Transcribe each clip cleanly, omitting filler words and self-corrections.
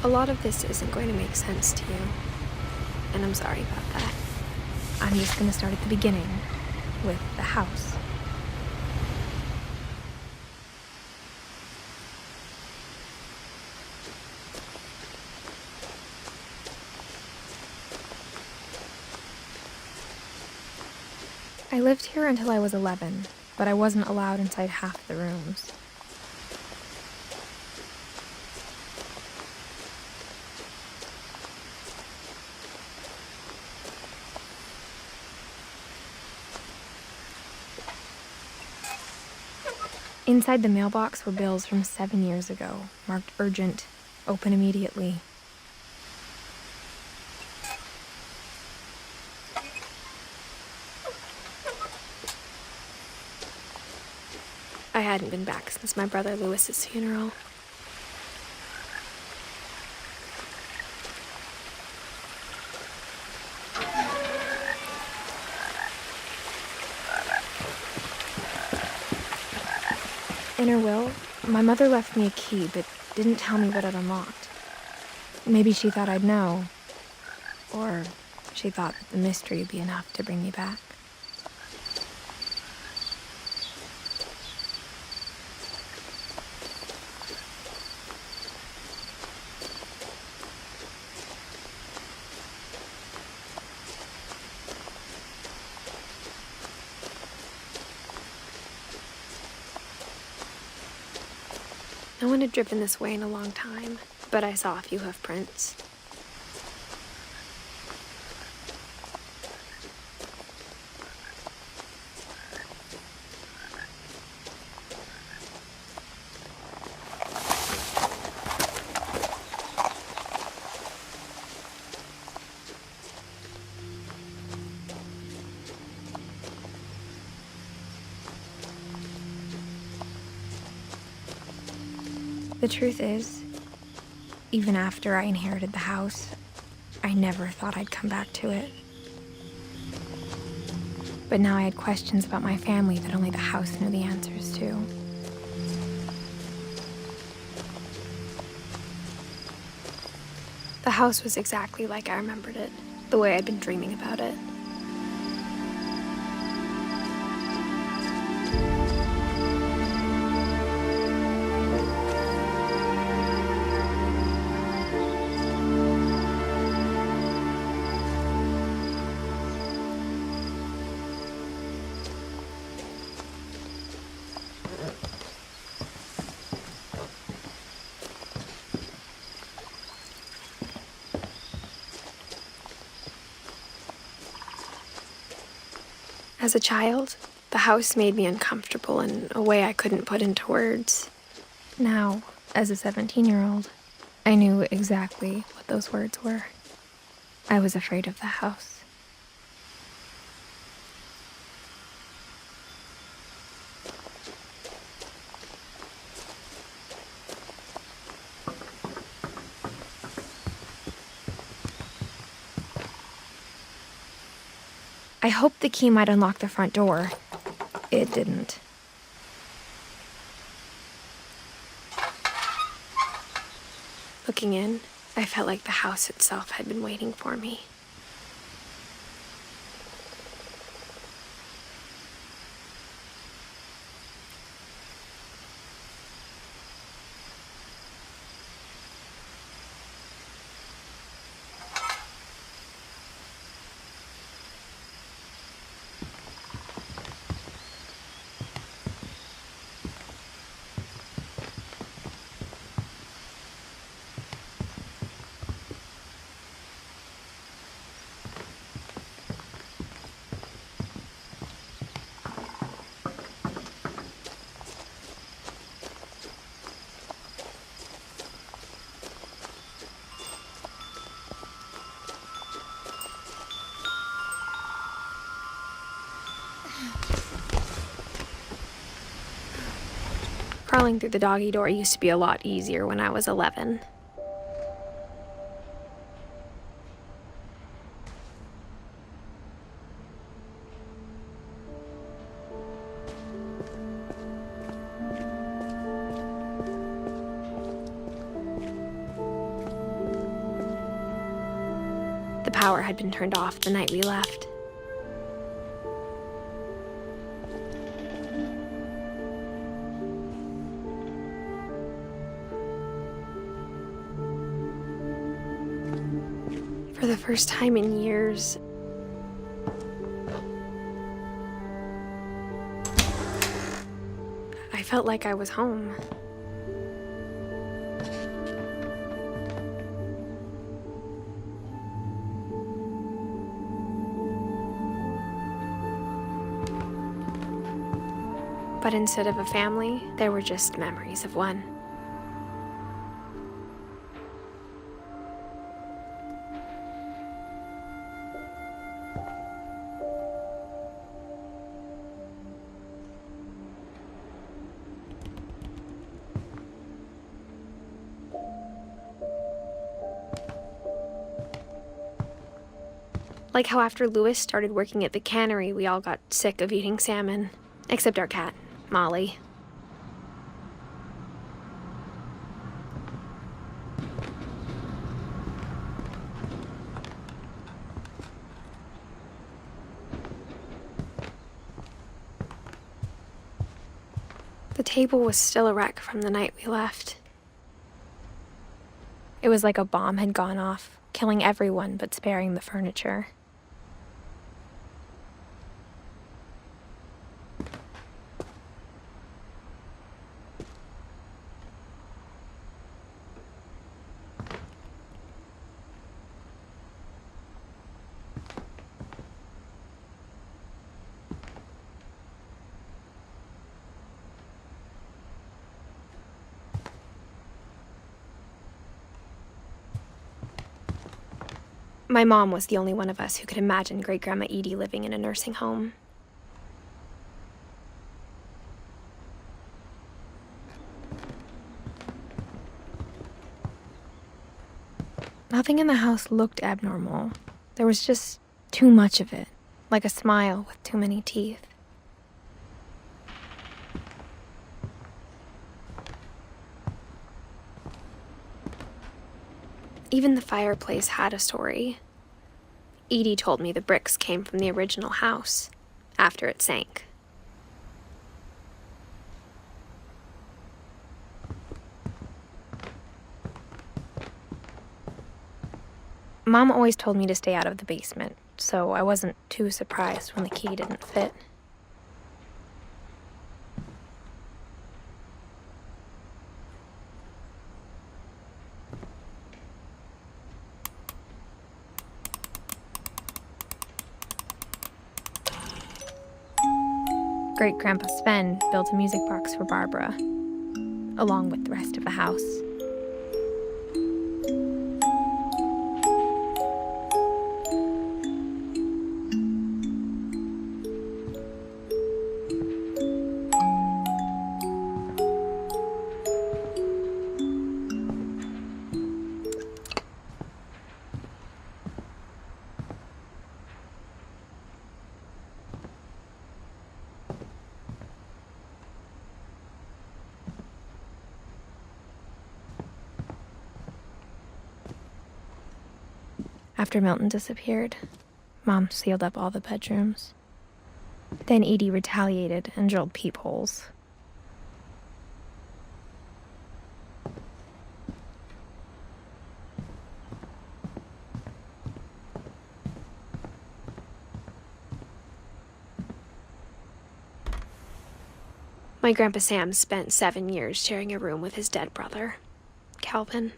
A lot of this isn't going to make sense to you, and I'm sorry about that. I'm just going to start at the beginning, with the house. I lived here until I was 11, but I wasn't allowed inside half the rooms. Inside the mailbox were bills from 7 years ago, marked urgent, open immediately. I hadn't been back since my brother Lewis's funeral. In her will, my mother left me a key, but didn't tell me what it unlocked. Maybe she thought I'd know. Or she thought that the mystery would be enough to bring me back. No one had driven this way in a long time, but I saw a few hoof prints. The truth is, even after I inherited the house, I never thought I'd come back to it. But now I had questions about my family that only the house knew the answers to. The house was exactly like I remembered it, the way I'd been dreaming about it. As a child, the house made me uncomfortable in a way I couldn't put into words. Now, as a 17-year-old, I knew exactly what those words were. I was afraid of the house. I hoped the key might unlock the front door. It didn't. Looking in, I felt like the house itself had been waiting for me. Crawling through the doggy door used to be a lot easier when I was 11. The power had been turned off the night we left. For the first time in years, I felt like I was home. But instead of a family, there were just memories of one. Like how after Louis started working at the cannery, we all got sick of eating salmon. Except our cat, Molly. The table was still a wreck from the night we left. It was like a bomb had gone off, killing everyone but sparing the furniture. My mom was the only one of us who could imagine Great-Grandma Edie living in a nursing home. Nothing in the house looked abnormal. There was just too much of it, like a smile with too many teeth. Even the fireplace had a story. Edie told me the bricks came from the original house, after it sank. Mom always told me to stay out of the basement, so I wasn't too surprised when the key didn't fit. Great-Grandpa Sven built a music box for Barbara, along with the rest of the house. After Milton disappeared, Mom sealed up all the bedrooms. Then Edie retaliated and drilled peepholes. My Grandpa Sam spent 7 years sharing a room with his dead brother, Calvin.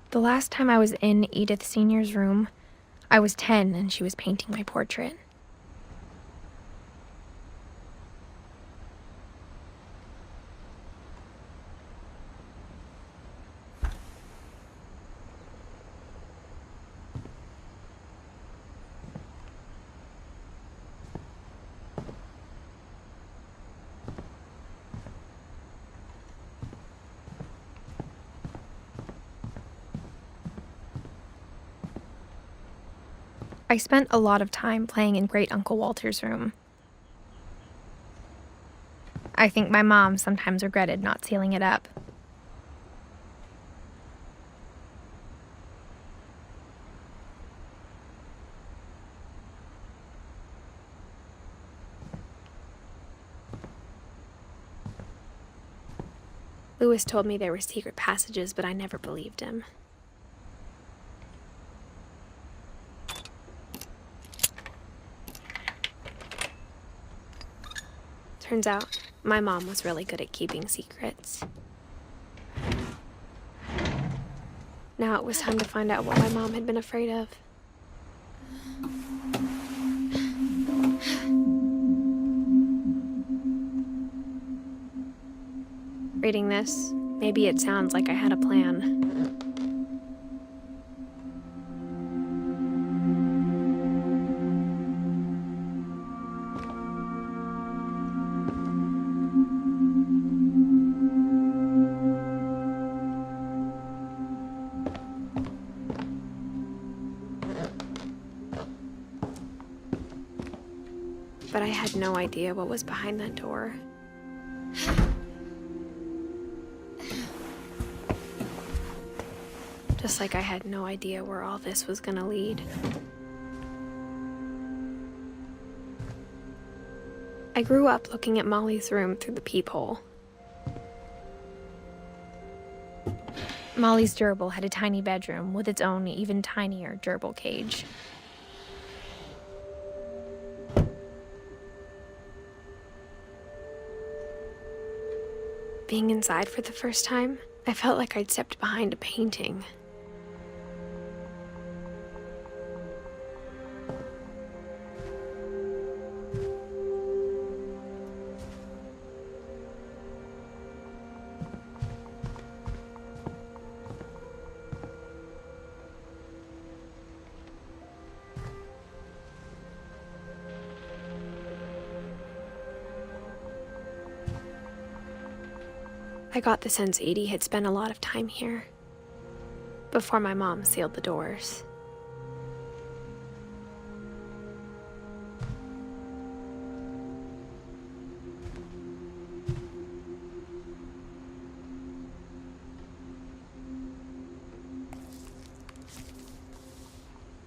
The last time I was in Edith Sr.'s room, I was 10 and she was painting my portrait. I spent a lot of time playing in Great Uncle Walter's room. I think my mom sometimes regretted not sealing it up. Lewis told me there were secret passages, but I never believed him. Turns out, my mom was really good at keeping secrets. Now it was time to find out what my mom had been afraid of. Reading this, maybe it sounds like I had a plan. But I had no idea what was behind that door. Just like I had no idea where all this was gonna lead. I grew up looking at Molly's room through the peephole. Molly's gerbil had a tiny bedroom with its own even tinier gerbil cage. Being inside for the first time, I felt like I'd stepped behind a painting. I got the sense Edie had spent a lot of time here, before my mom sealed the doors.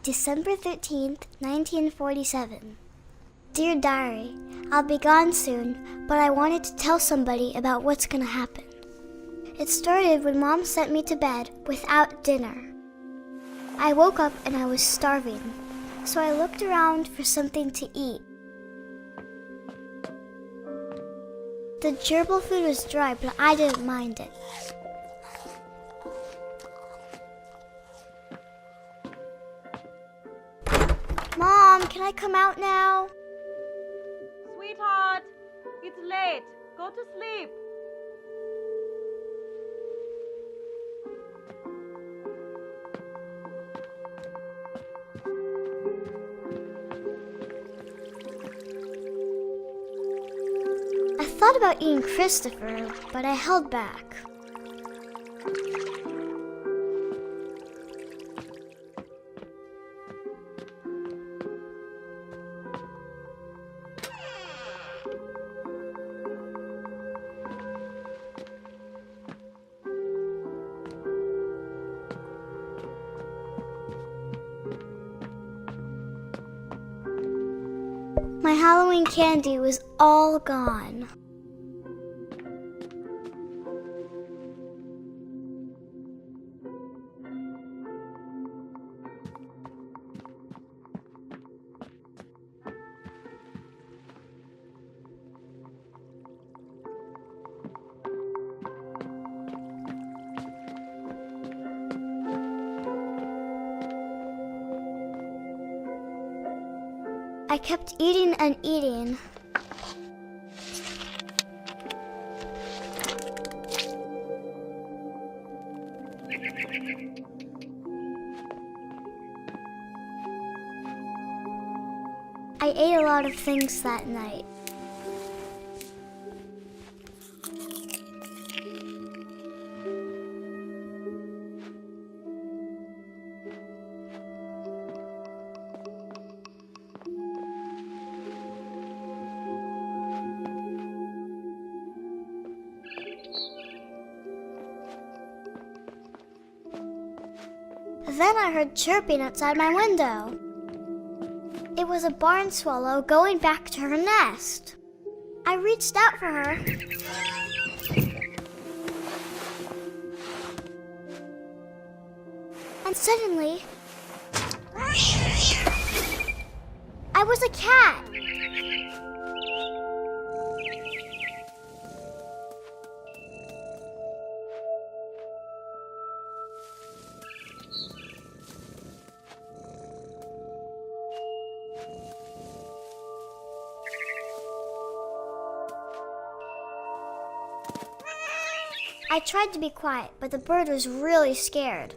December 13th, 1947. Dear Diary, I'll be gone soon, but I wanted to tell somebody about what's gonna happen. It started when Mom sent me to bed without dinner. I woke up and I was starving, so I looked around for something to eat. The gerbil food was dry, but I didn't mind it. Mom, can I come out now? Sweetheart, it's late. Go to sleep. I thought about eating Christopher, but I held back. My Halloween candy was all gone. I kept eating and eating. I ate a lot of things that night. Then I heard chirping outside my window. It was a barn swallow going back to her nest. I reached out for her. And suddenly, I was a cat. I tried to be quiet, but the bird was really scared.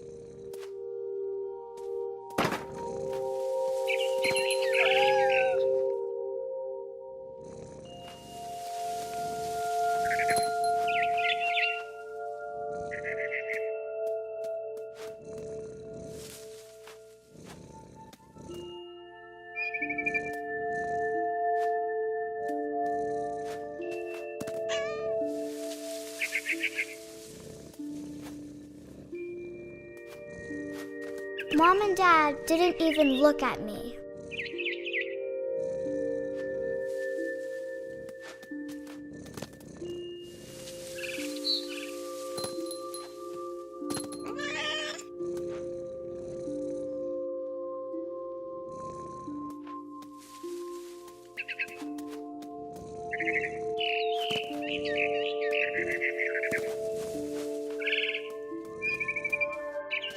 Mom and Dad didn't even look at me.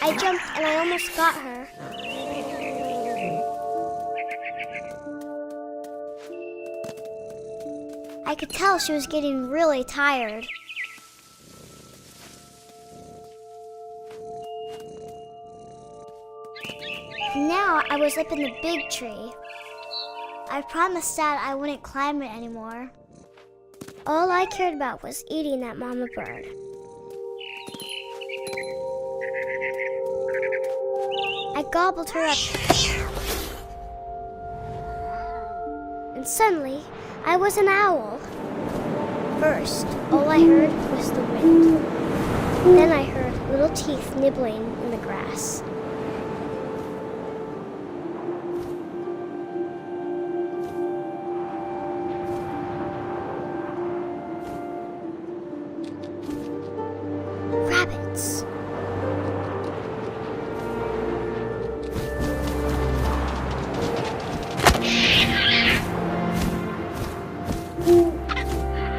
I jumped and I almost got her. I could tell she was getting really tired. Now I was up in the big tree. I promised Dad I wouldn't climb it anymore. All I cared about was eating that mama bird. I gobbled her up. And suddenly, I was an owl. First, all I heard was the wind. Then I heard little teeth nibbling in the grass. Rabbits.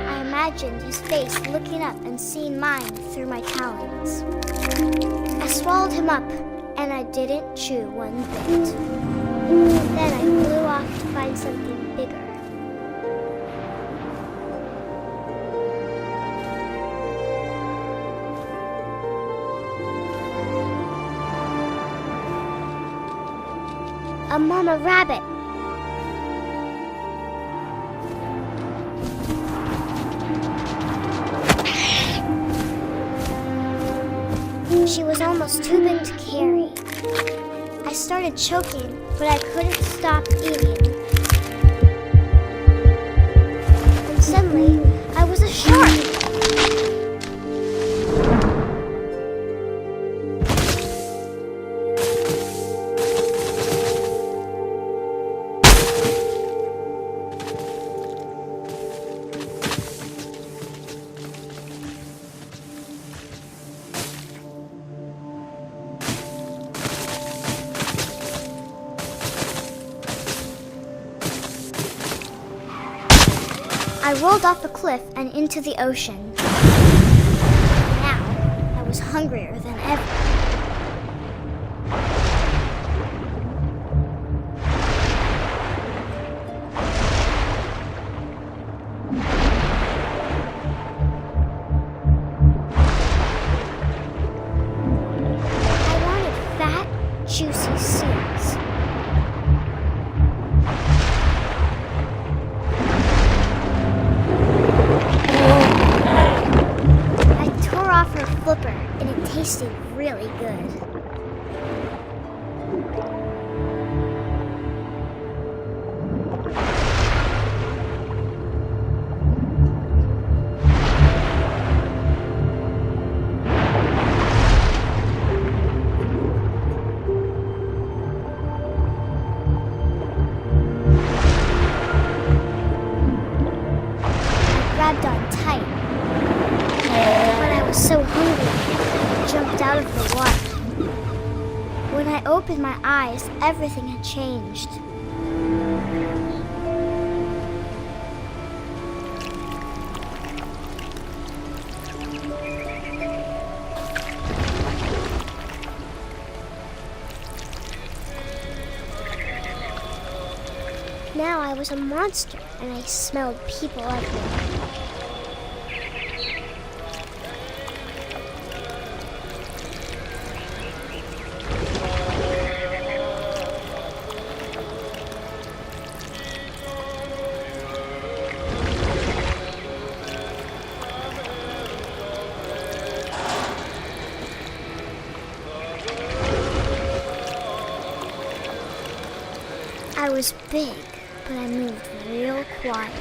I imagined his face looking up and seeing mine through my talons. I swallowed him up, and I didn't chew one bit. Then I flew off to find something bigger. A mama rabbit. She was almost too big to carry. I started choking, but I couldn't stop eating. And suddenly, I was a shark. I rolled off the cliff and into the ocean. Now, I was hungrier than ever. tasted really good. Grabbed on tight, but I was so hungry, I jumped out of the water. When I opened my eyes, everything had changed. Now I was a monster, and I smelled people everywhere. I was big, but I moved real quiet.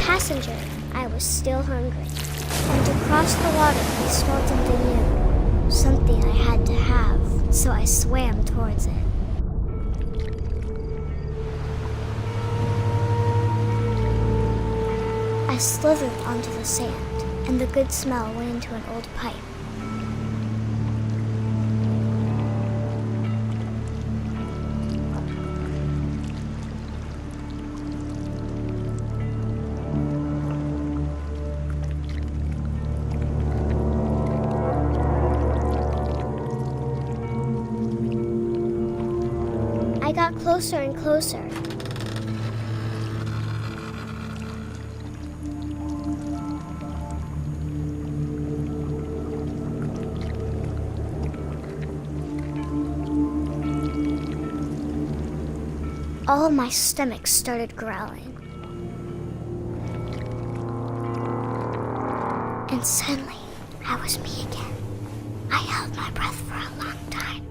Passenger, I was still hungry. And across the water, I smelled something new. Something I had to have, so I swam towards it. I slithered onto the sand, and the good smell went into an old pipe. I got closer and closer. All my stomach started growling. And suddenly, I was me again. I held my breath for a long time,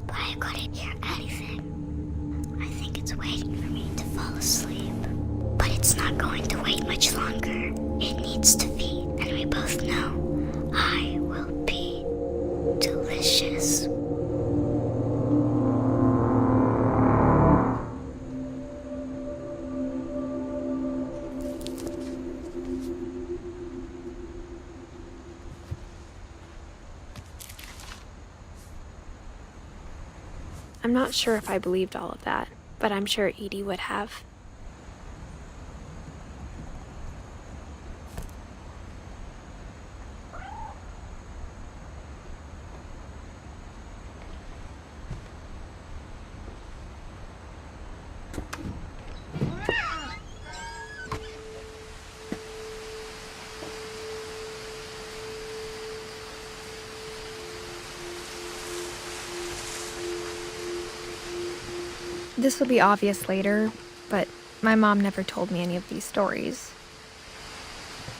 but I couldn't hear anything. I think it's waiting for me to fall asleep. But it's not going to wait much longer. It needs to feed, and we both know I will be delicious. I'm not sure if I believed all of that, but I'm sure Edie would have. This will be obvious later, but my mom never told me any of these stories.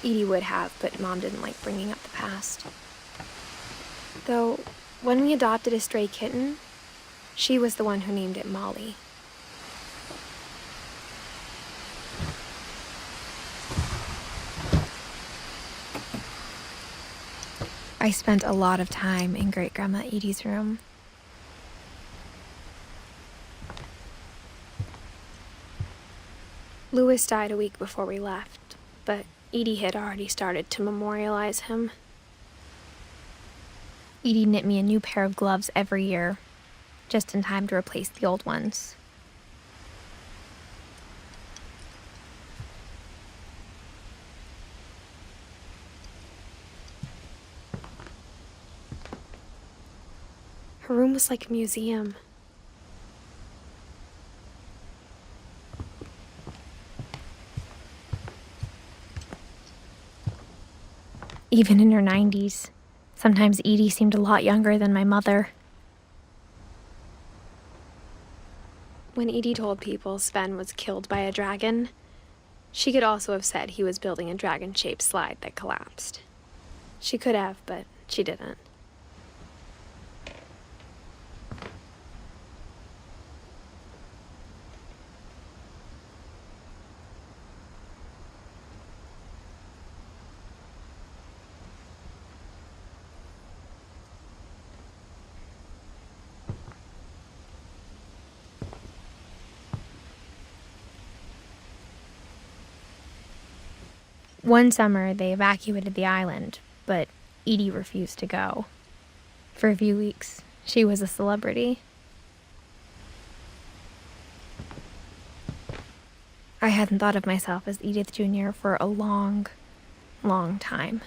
Edie would have, but Mom didn't like bringing up the past. Though, when we adopted a stray kitten, she was the one who named it Molly. I spent a lot of time in Great-Grandma Edie's room. Louis died a week before we left, but Edie had already started to memorialize him. Edie knit me a new pair of gloves every year, just in time to replace the old ones. Her room was like a museum. Even in her 90s, sometimes Edie seemed a lot younger than my mother. When Edie told people Sven was killed by a dragon, she could also have said he was building a dragon-shaped slide that collapsed. She could have, but she didn't. One summer, they evacuated the island, but Edie refused to go. For a few weeks, she was a celebrity. I hadn't thought of myself as Edith Jr. for a long, long time.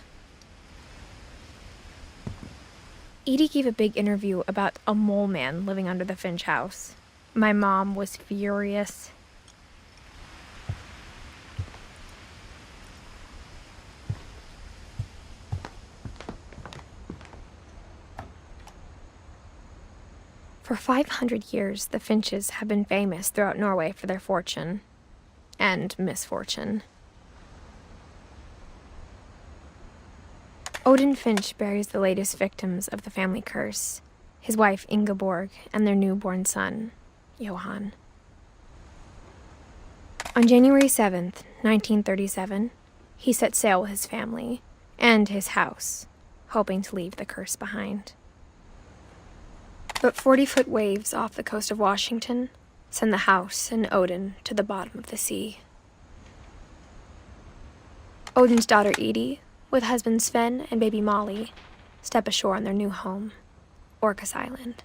Edie gave a big interview about a mole man living under the Finch house. My mom was furious. For 500 years, the Finches have been famous throughout Norway for their fortune and misfortune. Odin Finch buries the latest victims of the family curse, his wife Ingeborg and their newborn son, Johan. On January 7th, 1937, he set sail with his family and his house, hoping to leave the curse behind. But 40-foot waves off the coast of Washington send the house and Odin to the bottom of the sea. Odin's daughter Edie, with husband Sven and baby Molly, step ashore on their new home, Orcas Island.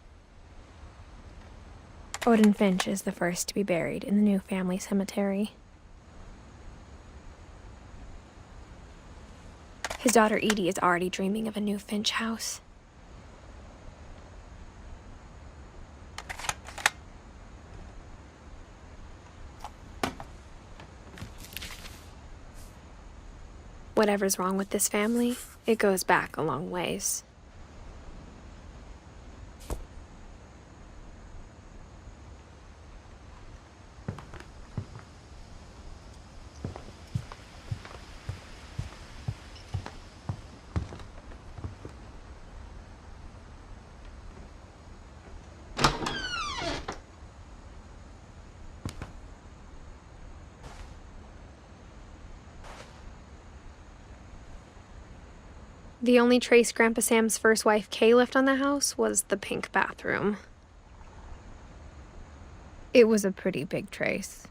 Odin Finch is the first to be buried in the new family cemetery. His daughter Edie is already dreaming of a new Finch house. Whatever's wrong with this family, it goes back a long ways. The only trace Grandpa Sam's first wife Kay left on the house was the pink bathroom. It was a pretty big trace.